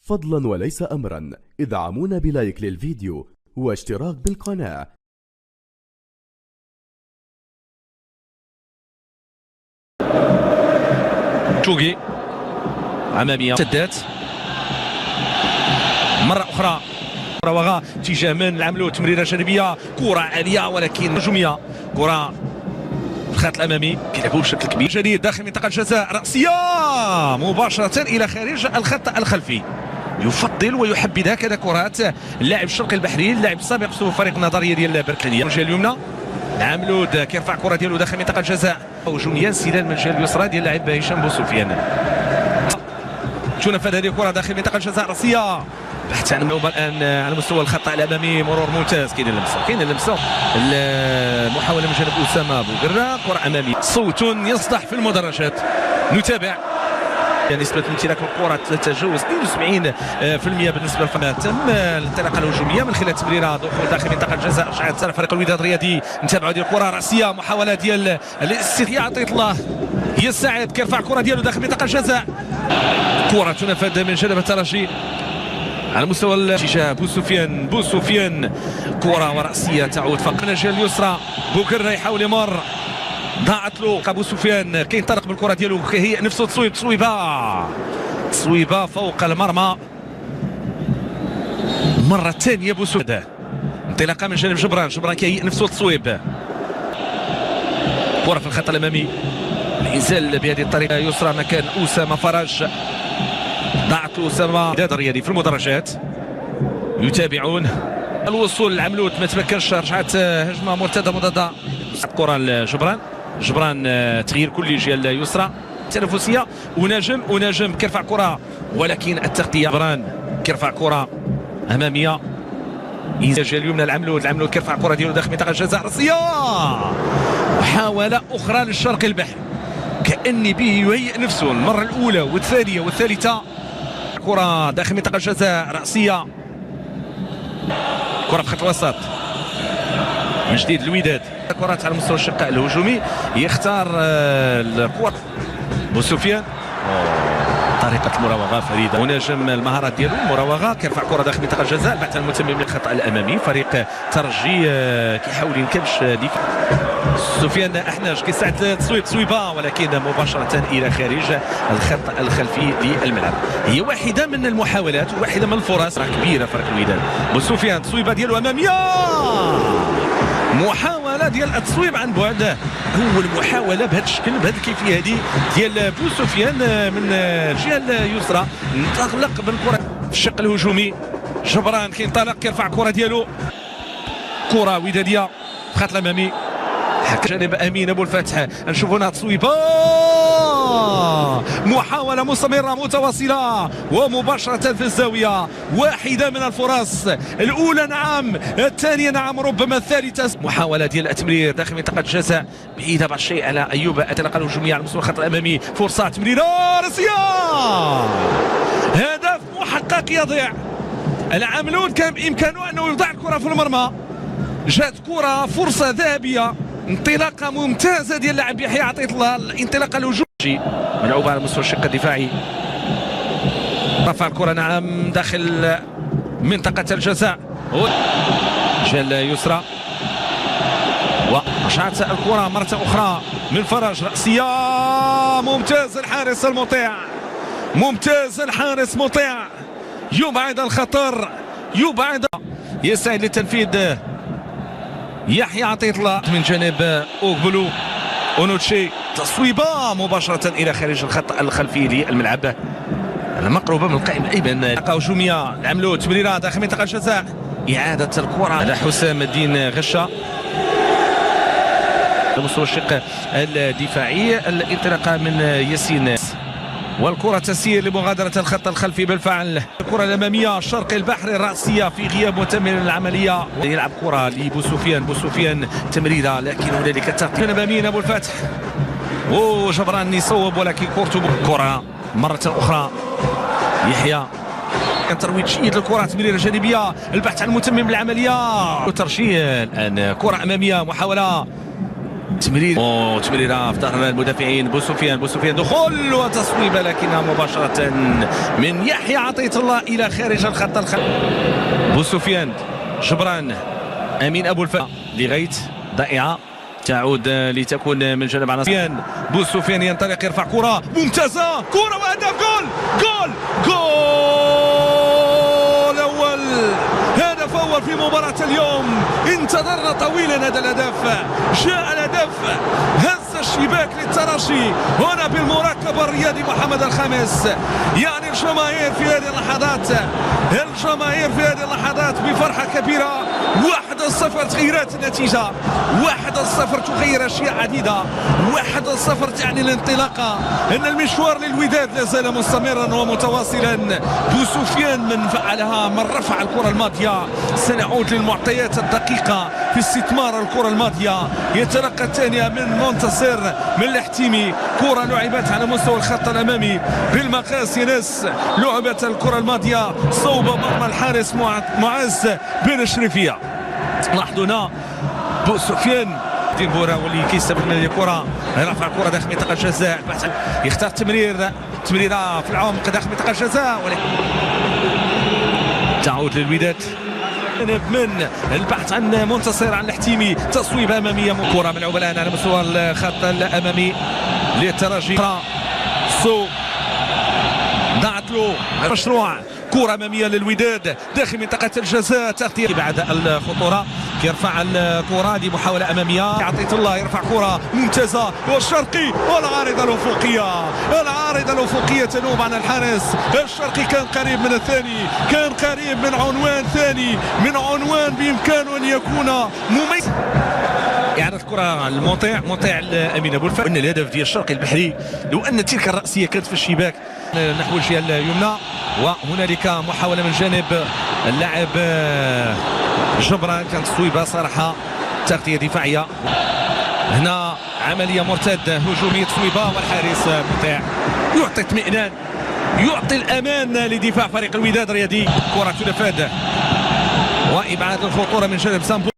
فضلا وليس أمرا ادعمونا بلايك للفيديو واشتراك بالقناة. شوقي أمامية سدات مرة أخرى مراوغة اتجاه من العملو تمريرة جانبية كرة عالية ولكن هجومية كرة الخط الأمامي كيلعبوا بشكل كبير جديد داخل منطقة الجزاء رأسية مباشرة إلى خارج الخط الخلفي يفضل ويحبذ هكذا كرات اللاعب الشرقي البحري اللاعب السابق في فريق النظرية ديال بركليه من الجهة اليمنى العملود كيرفع كرة ديالو داخل منطقة الجزاء هجوميا سيلان من الجهة اليسرى ديال اللاعب هشام بوسفيان تنفذ هذه الكرة داخل منطقة الجزاء رأسية بحث عن النوبة الآن على مستوى الخط الأمامي مرور ممتاز كاين اللمسة المحاولة من جانب أسامة بوغرة كرة أمامية صوت يصدح في المدرجات نتابع نسبة امتلاك الكرة تتجاوز 72% بالنسبة للفريق تم الانطلاقة الهجومية من خلال تمريرة دخول داخل منطقة الجزاء رجعت فريق الوداد الرياضي نتابعوا هذه الكرة رأسية محاولة ديال الاستثناء عطية الله هي السعيد كيرفع الكرة ديالو داخل منطقة الجزاء كرة تنفذ من جانب الترجي على مستوى اتجاه بوسفيان كرة ورأسية تعود فقط من الجهة اليسرى بوكر يحاول يمر ضاعت له بوسفيان كينطلق بالكرة ديالو كيهيئ نفسه تصويبة فوق المرمى مرة ثانية بوسفيان انطلاقة من جانب جبران كيهيئ نفسه تصويب كرة في الخط الأمامي الإنزال بهذه الطريقة يسرى مكان أسامة فرج ضاعت أسامة الوداد الرياضي في المدرجات يتابعون الوصول للعملوت ما تمكنش رجعت هجمة مرتدة مضادة الكرة لجبران تغيير كلي جهة اليسرى تنافسية ونجم كيرفع كرة ولكن التغطية جبران كيرفع كرة أمامية الجهة اليمنى العملوت كيرفع كرة ديالو داخل منطقة الجزاء رأسية محاولة أخرى للشرقي البحري كأني به يهيئ نفسه المرة الأولى والثانية والثالثة كرة داخل منطقة الجزاء رأسية كرة في خط الوسط من جديد الوداد كرات على مستوى الشق الهجومي يختار الكرة بوسفيان طريقة المراوغة فريدة ونجم المهارات ديالو المراوغة كيرفع كرة داخل منطقة الجزاء البحث عن المتمم للخط الأمامي فريق ترجي كيحاول ينكبش دفاع سفيان أحناج كيساعد تصويبة ولكن مباشرة إلى خارج الخط الخلفي للملعب هي واحدة من المحاولات وواحدة من الفرص كبيرة فريق الوداد بوسفيان تصويبة ديالو أمامية محاولة ديال التصويب عن بعد أول محاولة بهذا الشكل بهذه الكيفية هذه ديال بوسفيان من الجهة اليسرى انطلق بالكرة في الشق الهجومي جبران كينطلق كيرفع الكرة ديالو كرة ودادية في الخط الأمامي جانب أمين أبو الفتح نشوف هنا تصويبة محاولة مستمرة متواصلة ومباشرة في الزاوية واحدة من الفرص الأولى نعم الثانية نعم ربما الثالثة محاولة ديال التمرير داخل منطقة الجزاء بعيدة بعض الشيء على أيوب الانطلاقة الهجومية على مستوى الخط الأمامي فرصة تمريرة رأسية هدف محقق يضيع العملون كان بإمكانه أنه يضع الكرة في المرمى جات كرة فرصة ذهبية انطلاقة ممتازة ديال اللاعب يحيى عطية الله الانطلاقة الهجومية ملعوبة على مستوى الشق الدفاعي رفع الكرة نعم داخل منطقة الجزاء جهة اليسرى ورجعت الكرة مرة أخرى من فرج رأسية ممتاز الحارس مطيع يبعد الخطر يسعد للتنفيذ يحيى عطية الله من جانب أوغبلو أونوتشي تصويبة مباشرة إلى خارج الخط الخلفي للملعب المقربة من القائم الأيمن هجومية العملو تمريرة داخل منطقة الجزاء إعادة الكرة على حسام الدين غشة على مستوى الشق الدفاعي الانطلاقة من ياسين والكرة تسير لمغادرة الخط الخلفي بالفعل الكرة الأمامية الشرقي البحري الرأسية في غياب متمم العملية يلعب كرة بوسفيان تمريرة لكن هنالك تقديم أمامي أبو الفتح وجبران يصوب ولكن كرة مرة أخرى يحيى كان ترويج جيد للكرة تمريرة جانبية البحث عن متمم العملية وترجيح الآن كرة أمامية محاولة تمريره في ظهر المدافعين. بوسفيان دخول وتصويبه لكنها مباشره من يحيى عطية الله الى خارج الخط بوسفيان جبران امين ابو الفتح لغايه ضائعه تعود لتكون من جانب عناصر. بوسفيان ينطلق يرفع كره ممتازه، كره وهدف. جول اول، هدف اول في مباراه اليوم. انتظرنا طويلا هذا الهدف، جاء الهدف هز الشباك للترجي هنا بالمراقب الرياضي محمد الخامس. يعني الجماهير في هذه اللحظات بفرحه كبيره. 1-0 تغيرات النتيجه، 1-0 تغير اشياء عديده، 1-0 تعني الانطلاقه، ان المشوار للوداد لا زال مستمرا ومتواصلا. بوسفيان من فعلها، من رفع الكره الماضيه. سنعود للمعطيات الدقيقه في استثمار الكره الماضيه. يتلقى الثانيه من منتصر من الحتيمي، كره لعبت على مستوى الخط الامامي بالمقاس. ينس لعبت الكره الماضيه صوب مرمى الحارس معز بن شريفيه. لاحظوا هنا بوسفيان ديمبورا واللي كيستافد من الكره، رفع الكره داخل منطقه الجزاء، يختار تمريره في العمق داخل منطقه الجزاء، ولكن تعود للوداد من البحث عن منتصر عن الحتيمي. تصويب اماميه، كره ملعوبه الان على مستوى الخط الامامي للترجي. ضاعت له مشروع، كرة أمامية للوداد داخل منطقة الجزاء، تغطية بعد الخطورة. يرفع الكرة، دي محاولة أمامية. عطية الله يرفع كرة ممتازة، والشرقي والعارضة الأفقية تنوب عن الحارس. الشرقي كان قريب من الثاني، كان قريب من عنوان ثاني، من عنوان بإمكانه أن يكون مميز. إعادة الكرة مطيع أمين أبو الفتح. أن الهدف ديال الشرقي البحري لو أن تلك الرأسية كانت في الشباك نحو الجهة اليمنى. وهنالك محاولة من جانب اللاعب جبران، كانت تصويبة صراحة تغطية دفاعية. هنا عملية مرتد هجومي، تصويبة والحارس مطيع، يعطي اطمئنان، يعطي الأمان لدفاع فريق الوداد الرياضي. كرة تنفذ وإبعاد الخطورة من جانب سامبو.